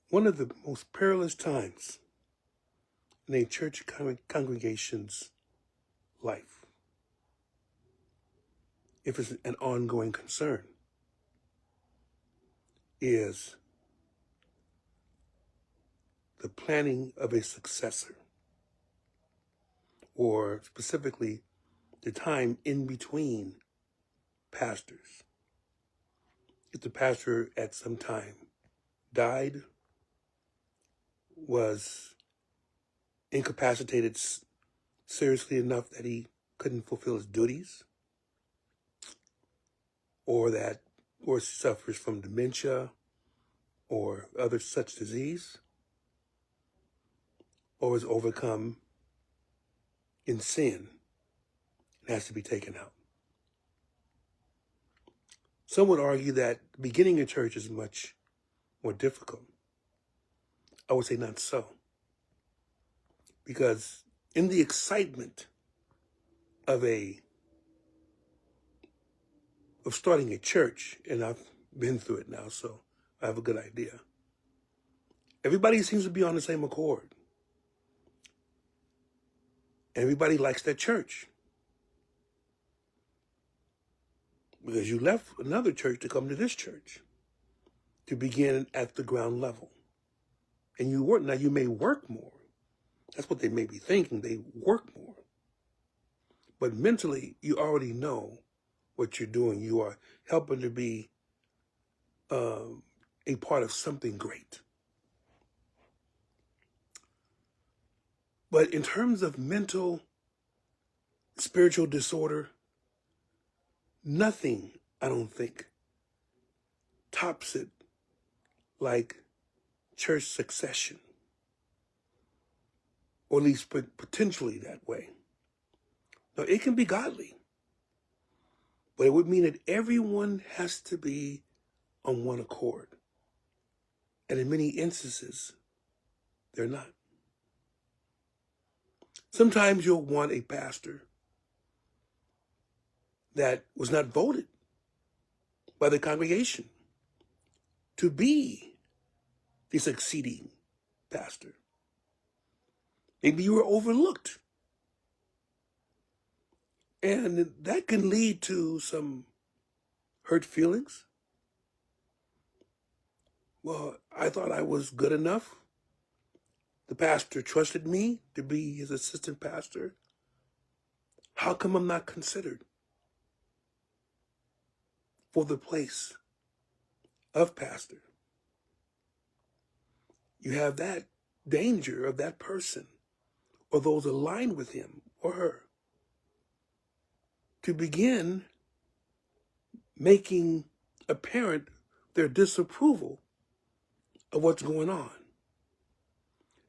One of the most perilous times in a church congregation's life, if it's an ongoing concern, is the planning of a successor, or specifically the time in between pastors. If the pastor at some time died, was incapacitated seriously enough that he couldn't fulfill his duties, or suffers from dementia or other such disease, or is overcome in sin and has to be taken out. Some would argue that beginning a church is much more difficult. I would say not so. Because in the excitement of starting a church, and I've been through it now, so I have a good idea. Everybody seems to be on the same accord. Everybody likes that church. Because you left another church to come to this church, to begin at the ground level. And you may work more. That's what they may be thinking, they work more. But mentally, you already know what you're doing. You are helping to be a part of something great. But in terms of mental, spiritual disorder, nothing, I don't think, tops it like church succession, or at least potentially that way. Now, it can be godly, but it would mean that everyone has to be on one accord. And in many instances, they're not. Sometimes you'll want a pastor that was not voted by the congregation to be the succeeding pastor. Maybe you were overlooked. And that can lead to some hurt feelings. Well, I thought I was good enough. The pastor trusted me to be his assistant pastor. How come I'm not considered for the place of pastor? You have that danger of that person or those aligned with him or her to begin making apparent their disapproval of what's going on.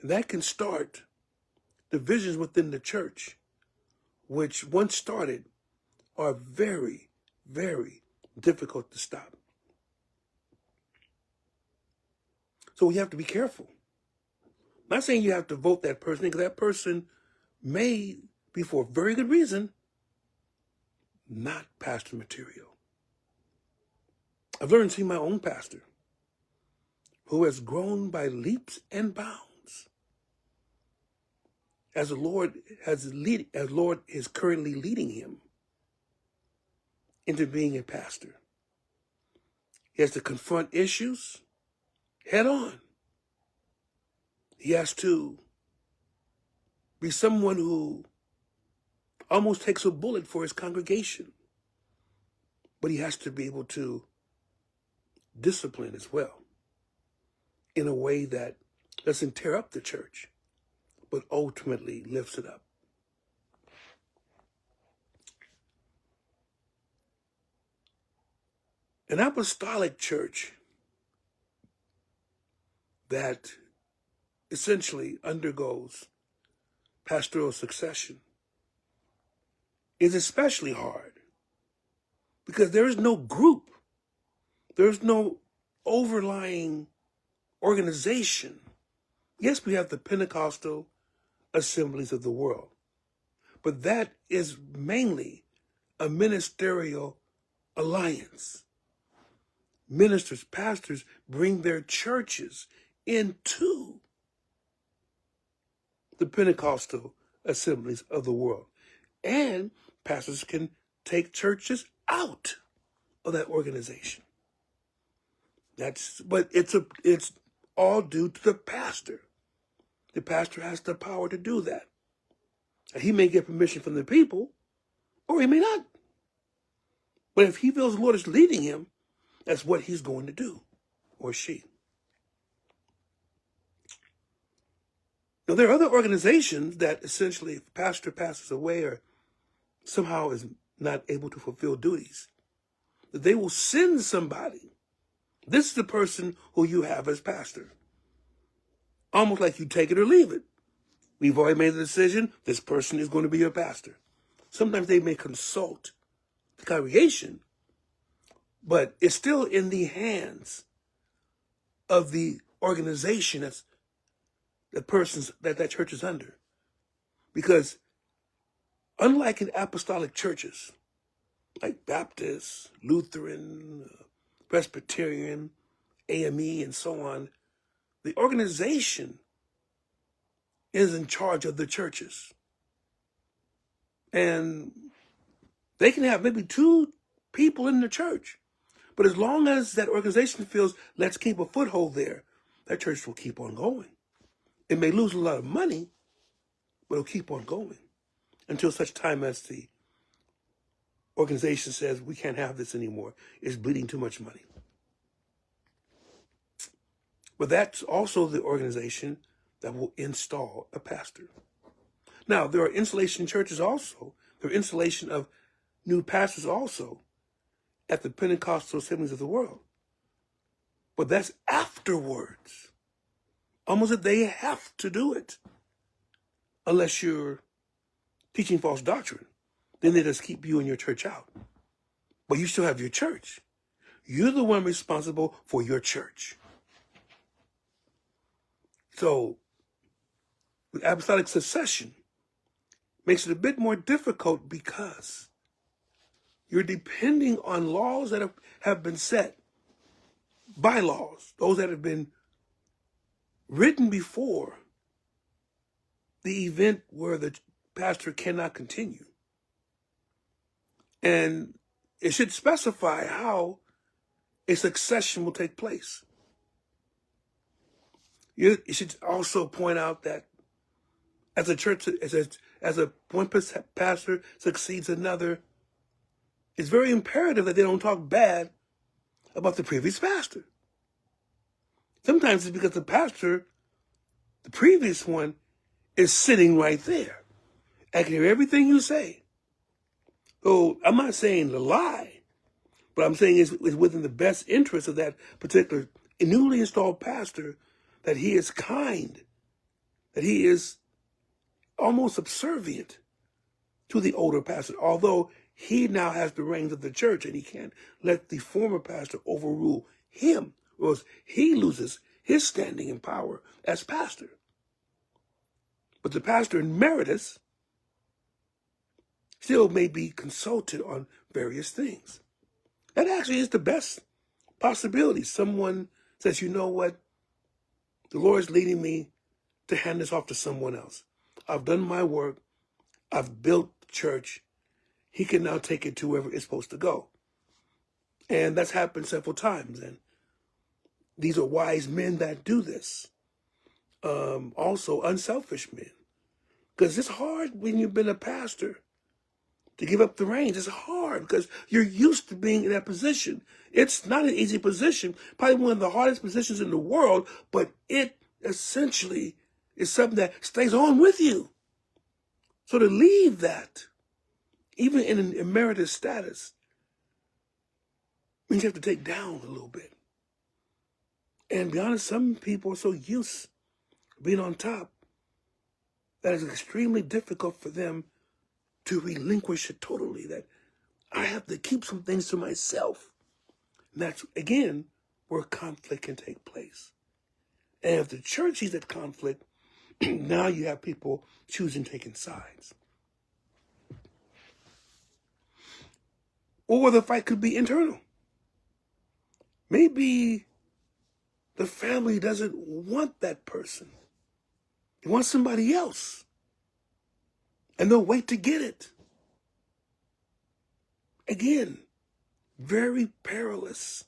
And that can start divisions within the church, which once started are very, very difficult to stop. So we have to be careful. I'm not saying you have to vote that person, because that person may be, for a very good reason, not pastor material. I've learned to see my own pastor who has grown by leaps and bounds as the Lord is currently leading him into being a pastor. He has to confront issues head on. He has to be someone who almost takes a bullet for his congregation, but he has to be able to discipline as well in a way that doesn't tear up the church, but ultimately lifts it up. An apostolic church that essentially undergoes pastoral succession is especially hard because there is no group, there's no overlying organization. Yes, we have the Pentecostal assemblies of the world, but that is mainly a ministerial alliance. Ministers, pastors bring their churches into the Pentecostal assemblies of the world. And pastors can take churches out of that organization. But it's all due to the pastor. The pastor has the power to do that. And he may get permission from the people, or he may not. But if he feels the Lord is leading him, that's what he's going to do, or she. Now, there are other organizations that essentially, if a pastor passes away or somehow is not able to fulfill duties, that they will send somebody. This is the person who you have as pastor. Almost like you take it or leave it. We've already made the decision, this person is going to be your pastor. Sometimes they may consult the congregation, but it's still in the hands of the organization that's the persons that church is under. Because unlike in apostolic churches, like Baptist, Lutheran, Presbyterian, AME, and so on, the organization is in charge of the churches. And they can have maybe 2 people in the church. But as long as that organization feels, let's keep a foothold there, that church will keep on going. It may lose a lot of money, but it'll keep on going until such time as the organization says, we can't have this anymore. It's bleeding too much money. But that's also the organization that will install a pastor. Now, there are installation churches also. There are installation of new pastors also at the Pentecostal assemblies of the world. But that's afterwards. Almost that they have to do it. Unless you're teaching false doctrine. Then they just keep you and your church out. But you still have your church. You're the one responsible for your church. So, with apostolic succession, makes it a bit more difficult because you're depending on laws that have been set, bylaws, those that have been written before the event where the pastor cannot continue. And it should specify how a succession will take place. It should also point out that as a church, as a one pastor succeeds another, it's very imperative that they don't talk bad about the previous pastor. Sometimes it's because the pastor, the previous one, is sitting right there. I can hear everything you say. So I'm not saying to lie, but I'm saying it's within the best interest of that particular newly installed pastor that he is kind, that he is almost subservient to the older pastor, although he now has the reins of the church and he can't let the former pastor overrule him, or else he loses his standing and power as pastor. But the pastor emeritus still may be consulted on various things. That actually is the best possibility. Someone says, you know what? The Lord is leading me to hand this off to someone else. I've done my work. I've built the church. He can now take it to wherever it's supposed to go. And that's happened several times. And these are wise men that do this. Also unselfish men. Because it's hard when you've been a pastor to give up the reins. It's hard because you're used to being in that position. It's not an easy position, probably one of the hardest positions in the world, but it essentially is something that stays on with you. So to leave that, even in an emeritus status, means you have to take down a little bit. And to be honest, some people are so used to being on top that it's extremely difficult for them to relinquish it totally, that I have to keep some things to myself. And that's, again, where conflict can take place. And if the church sees that conflict, now you have people choosing taking sides. Or the fight could be internal. Maybe the family doesn't want that person. They want somebody else. And they'll wait to get it. Again, very perilous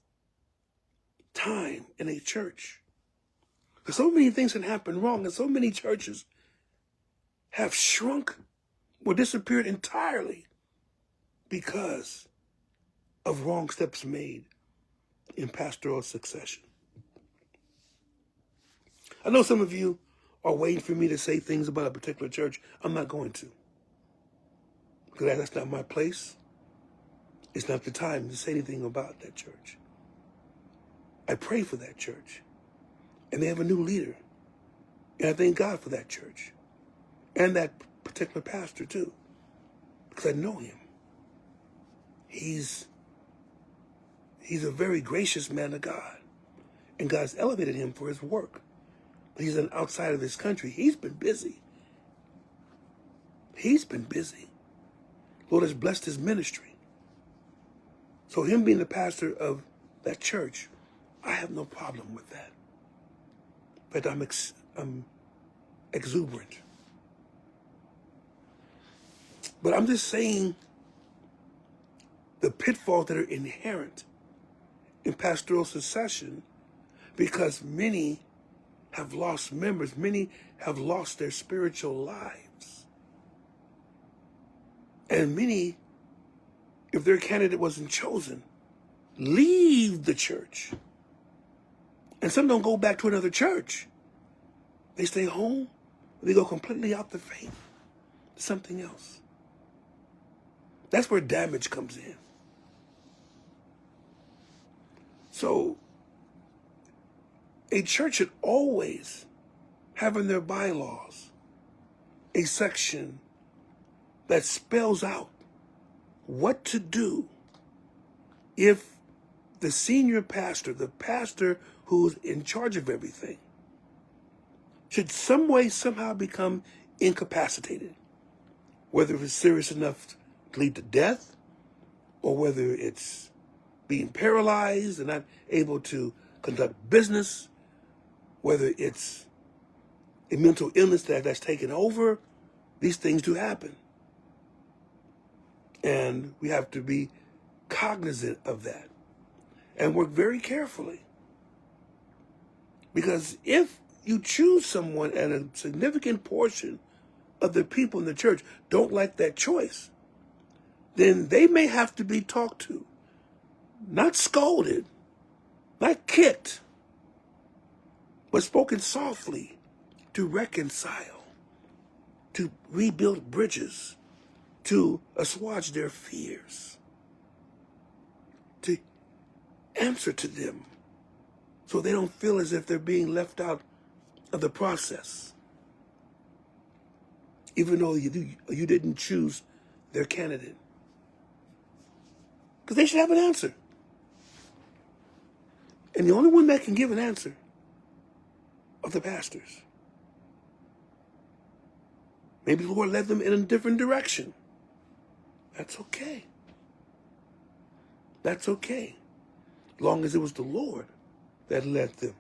time in a church. Because so many things can happen wrong, and so many churches have shrunk or disappeared entirely because of wrong steps made in pastoral succession. I know some of you are waiting for me to say things about a particular church. I'm not going to. Because that's not my place. It's not the time to say anything about that church. I pray for that church. And they have a new leader. And I thank God for that church. And that particular pastor too. Because I know him. He's a very gracious man of God. And God's elevated him for his work. But he's an outside of this country. He's been busy. He's been busy. Lord has blessed his ministry. So him being the pastor of that church, I have no problem with that. But I'm exuberant. But I'm just saying the pitfalls that are inherent in pastoral succession, because many have lost members, many have lost their spiritual lives. And many, if their candidate wasn't chosen, leave the church. And some don't go back to another church. They stay home. They go completely out the faith to something else. That's where damage comes in. So a church should always have in their bylaws a section that spells out what to do if the senior pastor, the pastor who's in charge of everything, should some way, somehow become incapacitated, whether it's serious enough to lead to death, or whether it's being paralyzed and not able to conduct business, whether it's a mental illness that's taken over. These things do happen. And we have to be cognizant of that and work very carefully. Because if you choose someone and a significant portion of the people in the church don't like that choice, then they may have to be talked to, not scolded, not kicked, but spoken softly to reconcile, to rebuild bridges, to assuage their fears, to answer to them so they don't feel as if they're being left out of the process, even though you didn't choose their candidate. Because they should have an answer. And the only one that can give an answer are the pastors. Maybe the Lord led them in a different direction. That's okay. That's okay. As long as it was the Lord that led them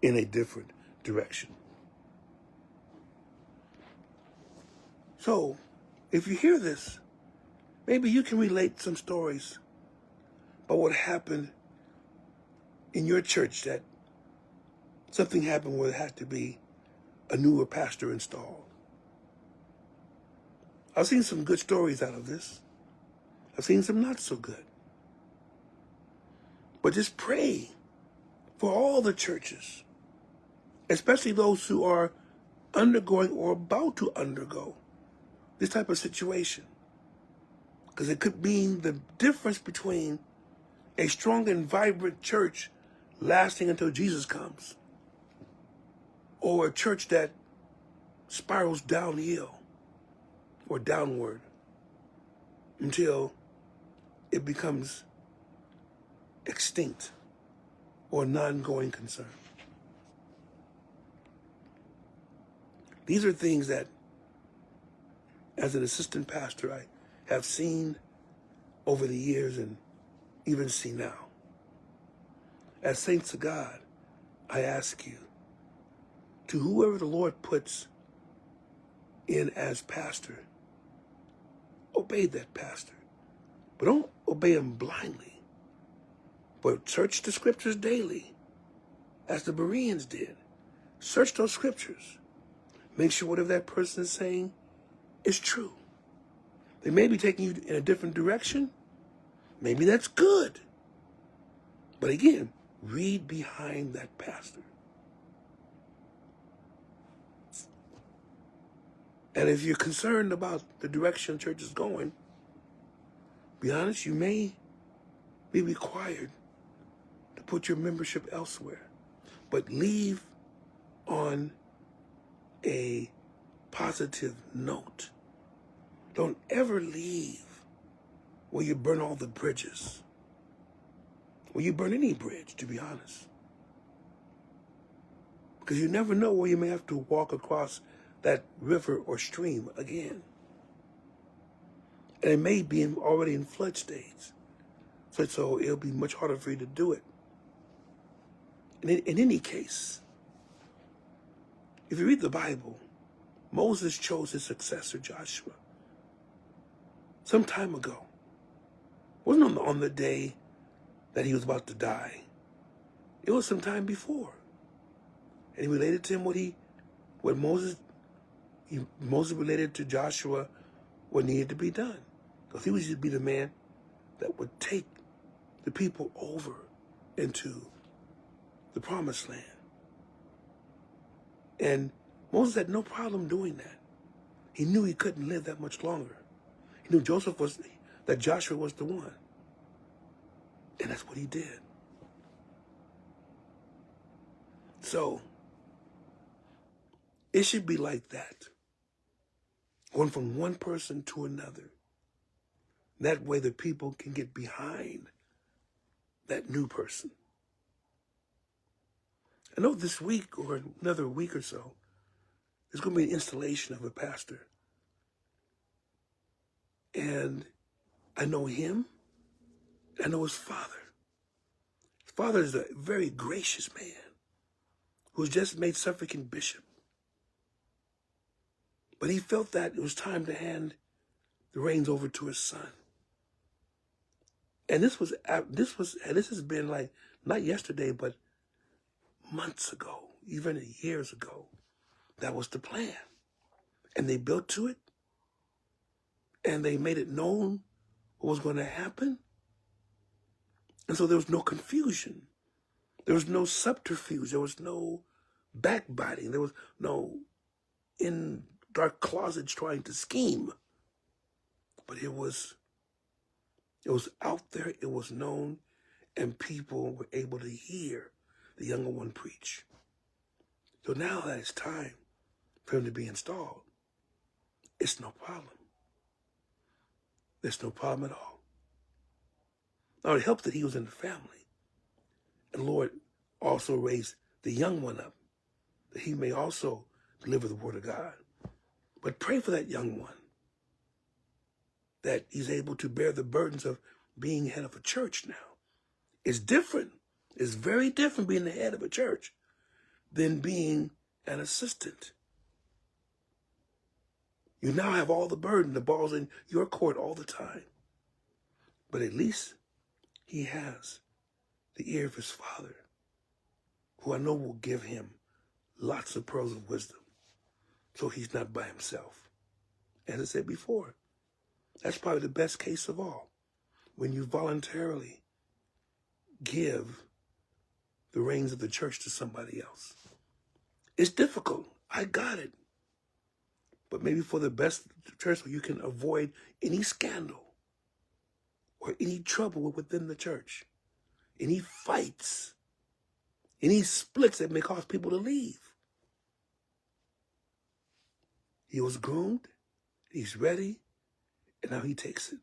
in a different direction. So, if you hear this, maybe you can relate some stories about what happened in your church, that something happened where there had to be a newer pastor installed. I've seen some good stories out of this. I've seen some not so good. But just pray for all the churches, especially those who are undergoing or about to undergo this type of situation. Because it could mean the difference between a strong and vibrant church lasting until Jesus comes, or a church that spirals downhill or downward until it becomes extinct or non-going concern. These are things that, as an assistant pastor, I have seen over the years and even see now. As saints of God, I ask you, to whoever the Lord puts in as pastor, obey that pastor. But don't obey him blindly. But search the scriptures daily, as the Bereans did. Search those scriptures. Make sure whatever that person is saying is true. They may be taking you in a different direction. Maybe that's good. But again, read behind that pastor. And if you're concerned about the direction the church is going, be honest, you may be required to put your membership elsewhere. But leave on a positive note. Don't ever leave where you burn all the bridges. Where you burn any bridge, to be honest. Because you never know where you may have to walk across that river or stream again. And it may be already in flood stage. So it'll be much harder for you to do it. And in any case, if you read the Bible, Moses chose his successor, Joshua, some time ago. It wasn't on the day that he was about to die. It was some time before. And he related to him what Moses related to Joshua what needed to be done. Because he was to be the man that would take the people over into the promised land. And Moses had no problem doing that. He knew he couldn't live that much longer. He knew that Joshua was the one. And that's what he did. So, it should be like that. Going from one person to another. That way the people can get behind that new person. I know this week or another week or so, there's going to be an installation of a pastor. And I know him. I know his father. His father is a very gracious man who's just made Suffragan bishop. But he felt that it was time to hand the reins over to his son. And this has been like, not yesterday, but months ago, even years ago. That was the plan. And they built to it. And they made it known what was going to happen. And so there was no confusion. There was no subterfuge. There was no backbiting. There was no in dark closets trying to scheme. But it was out there, it was known, and people were able to hear the younger one preach. So now that it's time for him to be installed, it's no problem. There's no problem at all. Now it helped that he was in the family. And Lord also raised the young one up, that he may also deliver the word of God. But pray for that young one, that he's able to bear the burdens of being head of a church now. It's different. It's very different being the head of a church than being an assistant. You now have all the burden. The ball's in your court all the time. But at least he has the ear of his father, who I know will give him lots of pearls of wisdom, so he's not by himself. As I said before, that's probably the best case of all, when you voluntarily give the reins of the church to somebody else. It's difficult. I got it. But maybe for the best church, so you can avoid any scandal or any trouble within the church, any fights, any splits that may cause people to leave. He was groomed, he's ready, and now he takes it.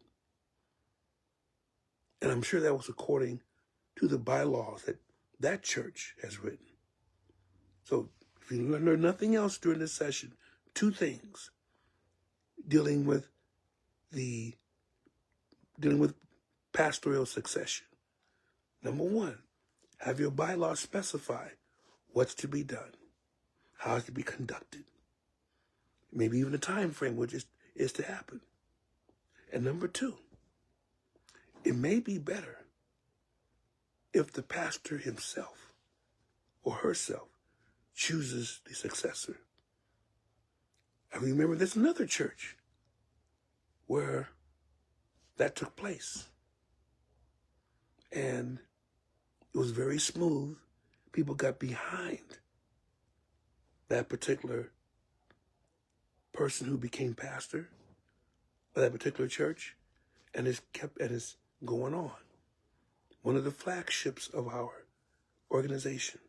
And I'm sure that was according to the bylaws that church has written. So if you learn nothing else during this session, 2 things dealing with pastoral succession. Number 1, have your bylaws specify what's to be done, how it's to be conducted, maybe even the time frame which is to happen. And number two, it may be better if the pastor himself or herself chooses the successor. I remember there's another church where that took place. And it was very smooth. People got behind that particular person who became pastor of that particular church, and it's going on. One of the flagships of our organization.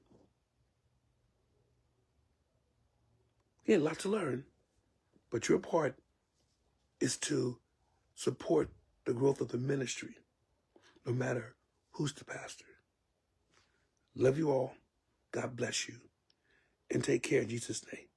Yeah, a lot to learn, but your part is to support the growth of the ministry, no matter who's the pastor. Love you all. God bless you. And take care in Jesus' name.